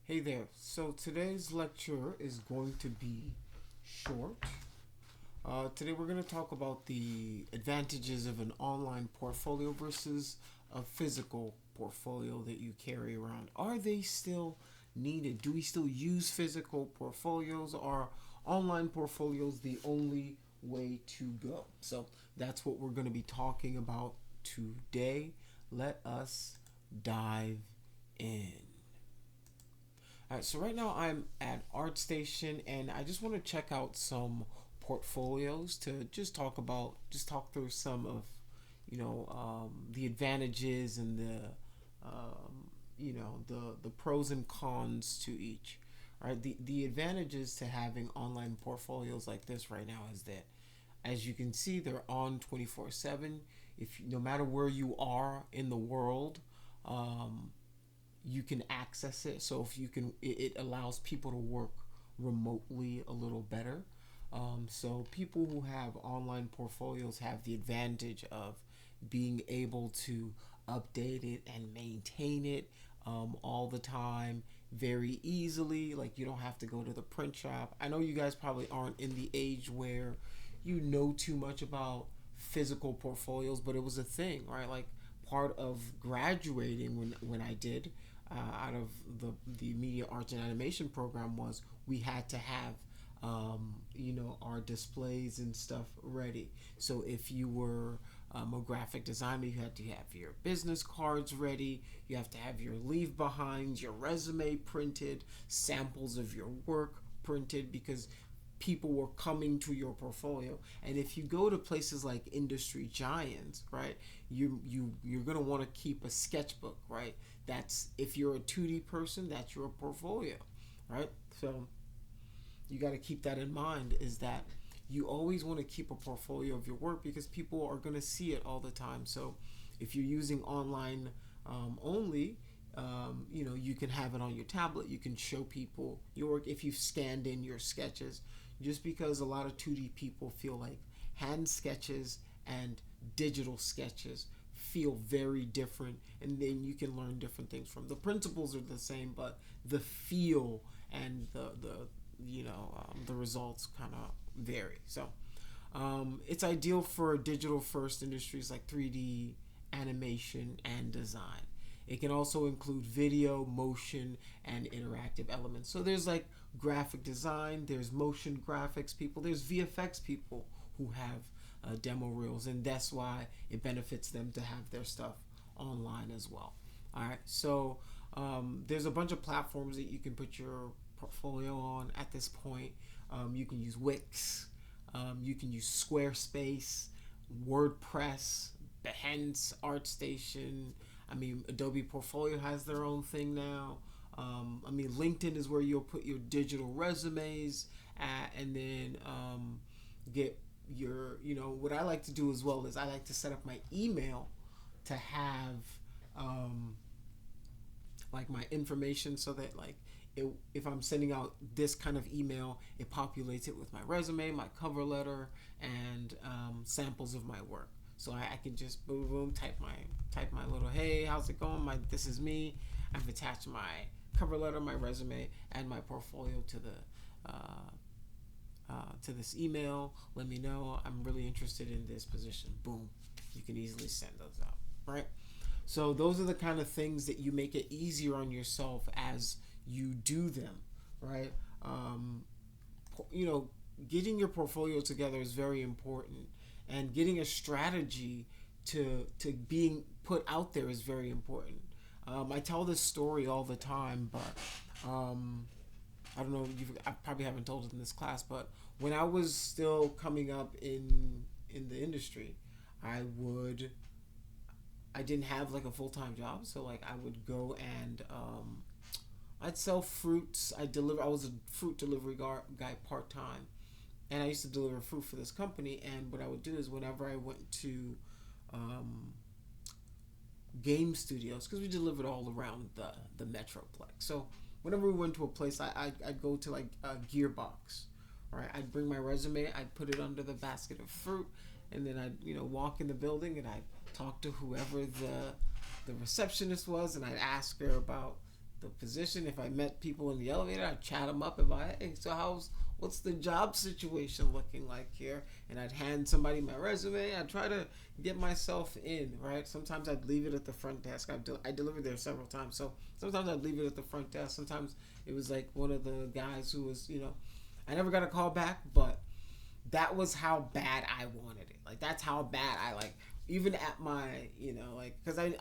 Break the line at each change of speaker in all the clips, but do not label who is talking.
Hey there. So today's lecture is going to be short. Today we're going to talk about the advantages of an online portfolio versus a physical portfolio that you carry around. Are they still needed? Do we still use physical portfolios? Are online portfolios the only way to go? So that's what we're going to be talking about today. Let us dive in. All right, so right now I'm at ArtStation, and I just want to check out some portfolios to just talk through some of, the advantages and the pros and cons to each. All right, the advantages to having online portfolios like this right now is that, as you can see, they're on 24/7. If no matter where you are in the world, you can access it. So if you can, it allows people to work remotely a little better. So people who have online portfolios have the advantage of being able to update it and maintain it all the time very easily. Like, you don't have to go to the print shop. I know you guys probably aren't in the age where you know too much about physical portfolios, but it was a thing, right? Like, part of graduating when I did out of the media arts and animation program was we had to have our displays and stuff ready. So if you were a graphic designer, you had to have your business cards ready, you have to have your leave behinds, your resume printed, samples of your work printed, because people were coming to your portfolio. And if you go to places like industry giants, right, you're going to want to keep a sketchbook, right? That's, if you're a 2D person, that's your portfolio, right? So you got to keep that in mind, is that you always want to keep a portfolio of your work, because people are going to see it all the time. So if you're using online only, you can have it on your tablet. You can show people your work if you've scanned in your sketches, just because a lot of 2D people feel like hand sketches and digital sketches feel very different, and then you can learn different things from. The principles are the same, but the feel and the results kind of vary. So it's ideal for digital first industries like 3D animation and design. It can also include video, motion, and interactive elements. So there's like graphic design, there's motion graphics people, there's VFX people who have demo reels, and that's why it benefits them to have their stuff online as well. All right, so there's a bunch of platforms that you can put your portfolio on at this point. You can use Wix, you can use Squarespace, WordPress, Behance, ArtStation. Adobe Portfolio has their own thing now. LinkedIn is where you'll put your digital resumes at, and then get your, what I like to do as well is I like to set up my email to have like my information, so that like if I'm sending out this kind of email, it populates it with my resume, my cover letter, and samples of my work. So I can just boom boom type my little, hey, how's it going? This is me. I've attached my cover letter, my resume, and my portfolio to this email. Let me know, I'm really interested in this position. Boom, you can easily send those out, right? So those are the kind of things that you make it easier on yourself as you do them, right? Getting your portfolio together is very important, and getting a strategy to being put out there is very important. I tell this story all the time, but I don't know, I probably haven't told it in this class, but when I was still coming up in the industry, I didn't have like a full-time job, so like I would go and I'd sell fruits. I was a fruit delivery guy part-time, and I used to deliver fruit for this company. And what I would do is, whenever I went to game studios, because we delivered all around the Metroplex, so whenever we went to a place, I'd go to like a Gearbox, right? I'd bring my resume, I'd put it under the basket of fruit, and then I'd walk in the building, and I'd talk to whoever the receptionist was, and I'd ask her about the position. If I met people in the elevator, I'd chat them up about, hey, so what's the job situation looking like here? And I'd hand somebody my resume. I'd try to get myself in, right? Sometimes I'd leave it at the front desk. I delivered there several times. So sometimes I'd leave it at the front desk. Sometimes it was like one of the guys who was, I never got a call back, but that was how bad I wanted it. Like, that's how bad I, like, even at my, like, because I'm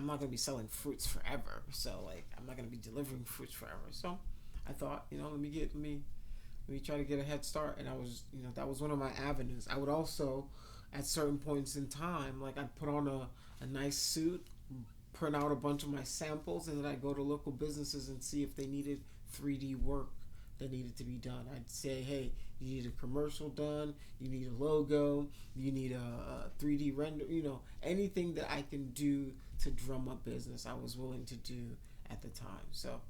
not gonna be selling fruits forever, so like I'm not gonna be delivering fruits forever. So I thought, let me try to get a head start, and I was, that was one of my avenues. I would also, at certain points in time, like I'd put on a nice suit, print out a bunch of my samples, and then I'd go to local businesses and see if they needed 3D work that needed to be done. I'd say, hey, you need a commercial done, you need a logo, you need a 3D render, anything that I can do to drum up business, I was willing to do at the time. So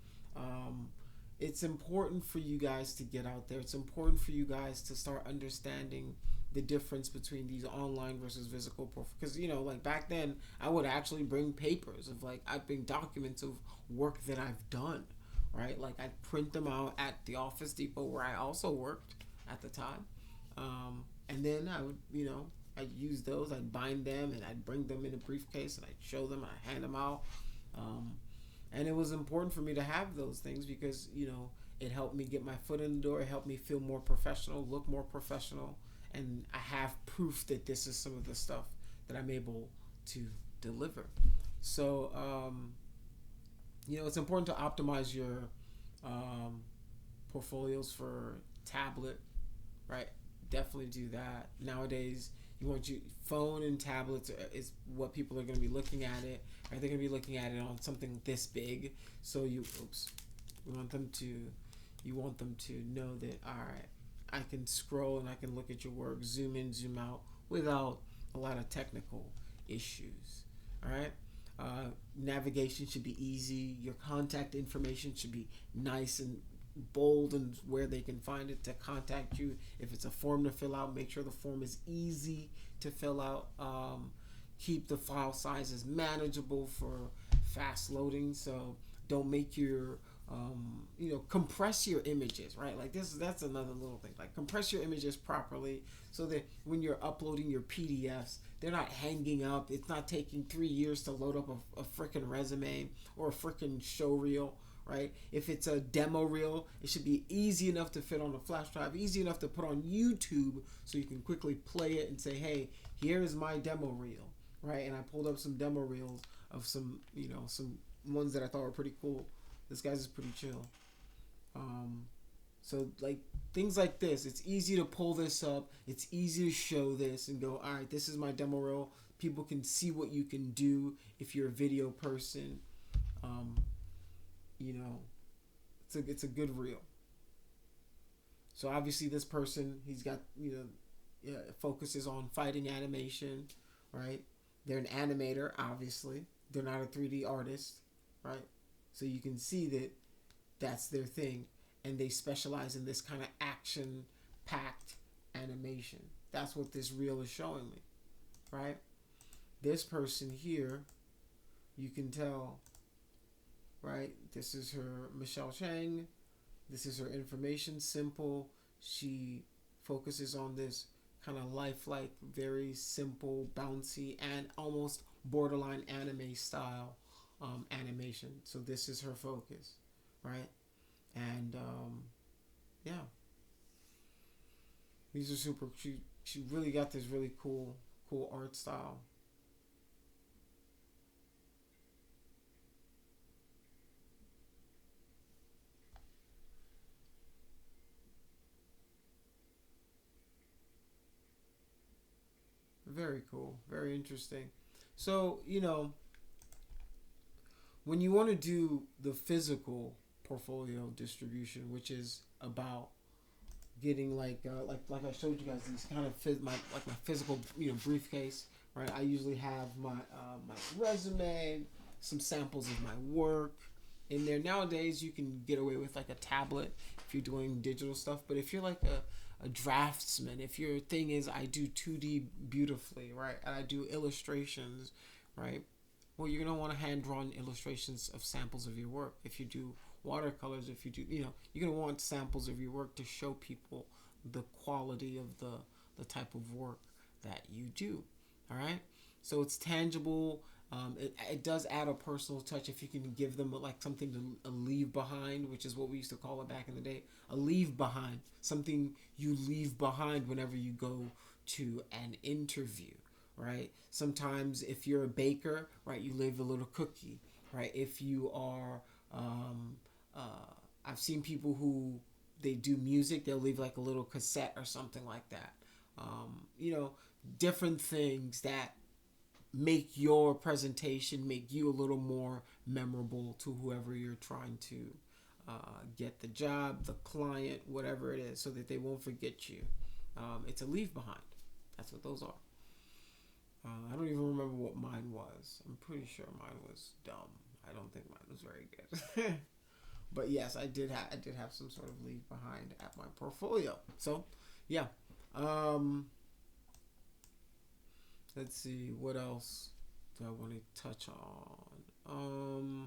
it's important for you guys to get out there. It's important for you guys to start understanding the difference between these online versus physical, because like back then I would actually bring papers of, like, I'd bring documents of work that I've done, right? Like, I'd print them out at the Office Depot where I also worked at the time, and then I would, I'd use those, I'd bind them, and I'd bring them in a briefcase, and I'd show them, and I'd hand them out, and it was important for me to have those things because it helped me get my foot in the door. It helped me feel more professional, look more professional, and I have proof that this is some of the stuff that I'm able to deliver. So it's important to optimize your portfolios for tablet, right? Definitely do that. Nowadays, you want your phone and tablets is what people are going to be looking at it. Right? They're going to be looking at it on something this big. So you want them to know that, all right, I can scroll and I can look at your work, zoom in, zoom out without a lot of technical issues. All right. Navigation should be easy. Your contact information should be nice and bold, and where they can find it to contact you. If it's a form to fill out, make sure the form is easy to fill out. Keep the file sizes manageable for fast loading. So don't make your compress your images, right? Like that's another little thing. Like, compress your images properly so that when you're uploading your PDFs, they're not hanging up. It's not taking 3 years to load up a freaking resume or a freaking show reel, right? If it's a demo reel, it should be easy enough to fit on a flash drive, easy enough to put on YouTube so you can quickly play it and say, hey, here's my demo reel, right? And I pulled up some demo reels of some ones that I thought were pretty cool. This guy's is pretty chill. So like things like this, it's easy to pull this up. It's easy to show this and go, all right, this is my demo reel. People can see what you can do if you're a video person. It's a good reel. So obviously this person, he's got, focuses on fighting animation, right? They're an animator, obviously. They're not a 3D artist, right? So you can see that that's their thing, and they specialize in this kind of action-packed animation. That's what this reel is showing me, right? This person here, you can tell, right? This is her Michelle Chang. This is her information, simple. She focuses on this kind of lifelike, very simple, bouncy, and almost borderline anime style animation. So this is her focus, right? And these are super. She really got this really cool art style. Very cool, very interesting. So when you want to do the physical portfolio distribution, which is about getting like I showed you guys these kind of my physical briefcase, right? I usually have my resume, some samples of my work in there. Nowadays you can get away with like a tablet if you're doing digital stuff, but if you're like a draftsman, if your thing is I do 2D beautifully, right, and I do illustrations, right, Well, you're gonna want to hand drawn illustrations of samples of your work. If you do watercolors, if you do, you're gonna want samples of your work to show people the quality of the type of work that you do. All right. So it's tangible. It does add a personal touch if you can give them like something to leave behind, which is what we used to call it back in the day. A leave behind, something you leave behind whenever you go to an interview, right? Sometimes if you're a baker, right, you leave a little cookie, right? If you are, I've seen people who they do music, they'll leave like a little cassette or something like that. You know, different things that make your presentation, make you a little more memorable to whoever you're trying to get the job, the client, whatever it is, so that they won't forget you. It's a leave behind. That's what those are. I don't even remember what mine was. I'm pretty sure mine was dumb. I don't think mine was very good. But yes, I did have some sort of leave behind at my portfolio. So, yeah. Let's see, what else do I want to touch on?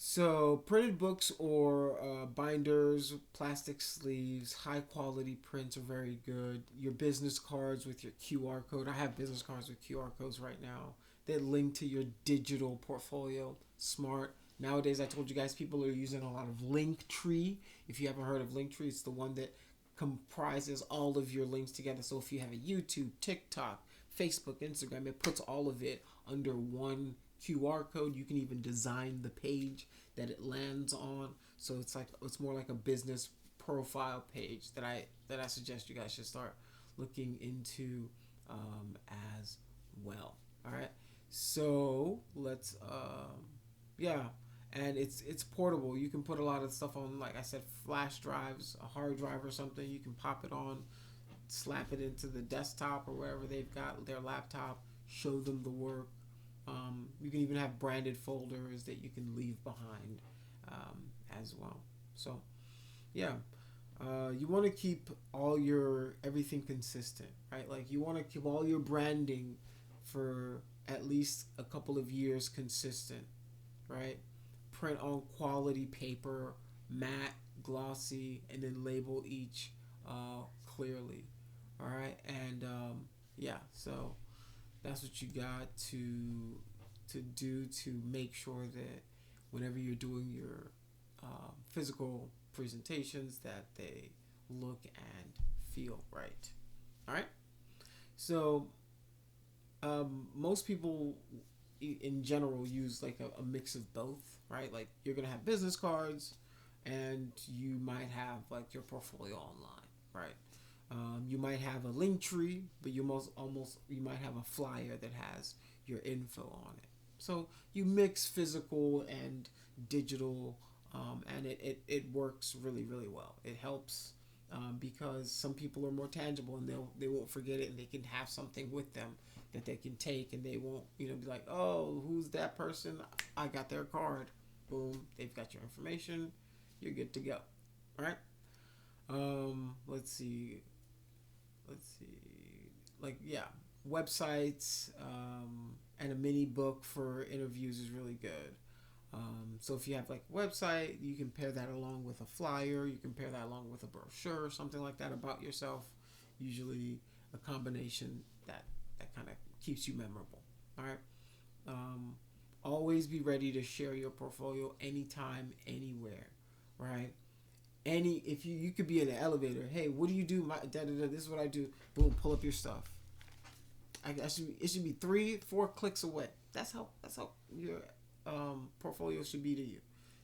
So printed books or binders, plastic sleeves, high quality prints are very good. Your business cards with your QR code. I have business cards with QR codes right now. They link to your digital portfolio. Smart. Nowadays, I told you guys, people are using a lot of Linktree. If you haven't heard of Linktree, it's the one that comprises all of your links together. So if you have a YouTube, TikTok, Facebook, Instagram, it puts all of it under one QR code. You can even design the page that it lands on. So it's more like a business profile page that I suggest you guys should start looking into as well. All right. So let's yeah. And it's portable. You can put a lot of stuff on, like I said, flash drives, a hard drive or something. You can pop it on, slap it into the desktop or wherever they've got their laptop, show them the work. You can even have branded folders that you can leave behind as well. So, yeah. You want to keep everything consistent, right? Like you want to keep all your branding for at least a couple of years consistent, right? Print on quality paper, matte, glossy, and then label each clearly. All right, and yeah, so that's what you got to do to make sure that whenever you're doing your physical presentations, that they look and feel right. All right, so most people in general use like a mix of both, right? Like you're gonna have business cards and you might have like your portfolio online, right? You might have a link tree, but you might have a flyer that has your info on it. So you mix physical and digital, and it works really, really well. It helps because some people are more tangible and they won't forget it, and they can have something with them that they can take, and they won't be like, oh, who's that person? I got their card. Boom, they've got your information. You're good to go. All right. Let's see. Like, yeah, websites and a mini book for interviews is really good. So if you have like a website, you can pair that along with a flyer. You can pair that along with a brochure or something like that about yourself. Usually a combination that kind of keeps you memorable. All right. Always be ready to share your portfolio anytime, anywhere. Right. If you could be in an elevator. Hey, what do you do? This is what I do. Boom, pull up your stuff. It should be 3-4 clicks away. That's how your portfolio should be to you.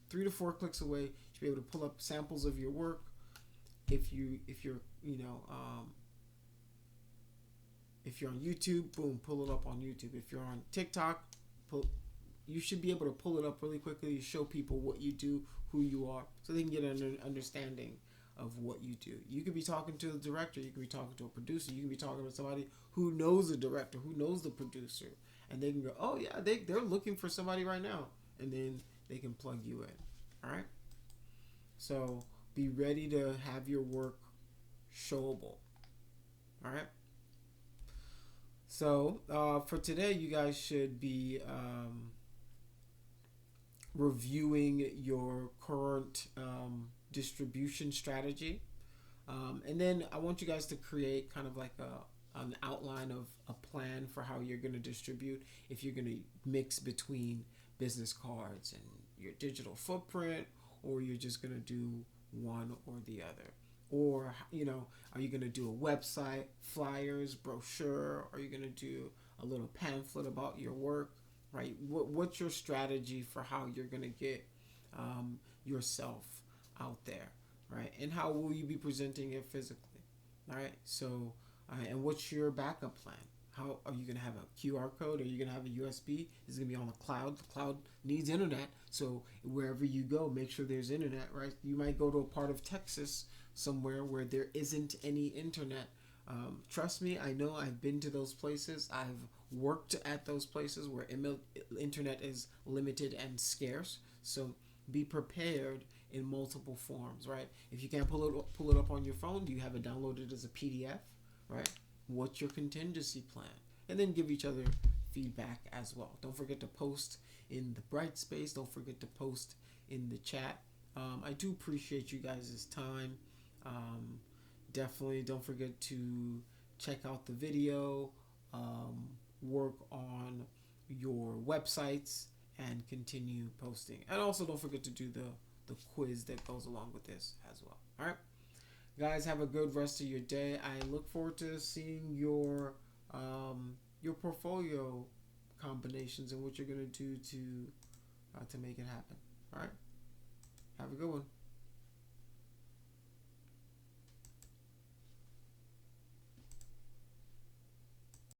3 to 4 clicks away, you should be able to pull up samples of your work. If you're on YouTube, boom, pull it up on YouTube. If you're on TikTok, you should be able to pull it up really quickly, show people what you do, who you are, so they can get an understanding of what you do. You could be talking to the director, you could be talking to a producer, you can be talking to somebody who knows the director, who knows the producer, and they can go, oh yeah, they're looking for somebody right now, and then they can plug you in. All right. So be ready to have your work showable. All right. So for today, you guys should be reviewing your current distribution strategy. And then I want you guys to create kind of like an outline of a plan for how you're going to distribute. If you're going to mix between business cards and your digital footprint, or you're just going to do one or the other. Or, are you going to do a website, flyers, brochure? Are you going to do a little pamphlet about your work? Right? What's your strategy for how you're going to get yourself out there? Right? And how will you be presenting it physically? All right. So, and what's your backup plan? How are you going to have a QR code? Are you going to have a USB? Is it going to be on the cloud? The cloud needs internet. So wherever you go, make sure there's internet, right? You might go to a part of Texas somewhere where there isn't any internet. Trust me, I know I've been to those places. I've worked at those places where internet is limited and scarce. So be prepared in multiple forms, right? If you can't pull it up on your phone, do you have it downloaded as a PDF, right? What's your contingency plan? And then give each other feedback as well. Don't forget to post in the bright space. Don't forget to post in the chat. I do appreciate you guys' time. Definitely don't forget to check out the video, work on your websites, and continue posting. And also don't forget to do the quiz that goes along with this as well. All right, guys, have a good rest of your day. I look forward to seeing your portfolio combinations and what you're gonna do to make it happen. All right, have a good one.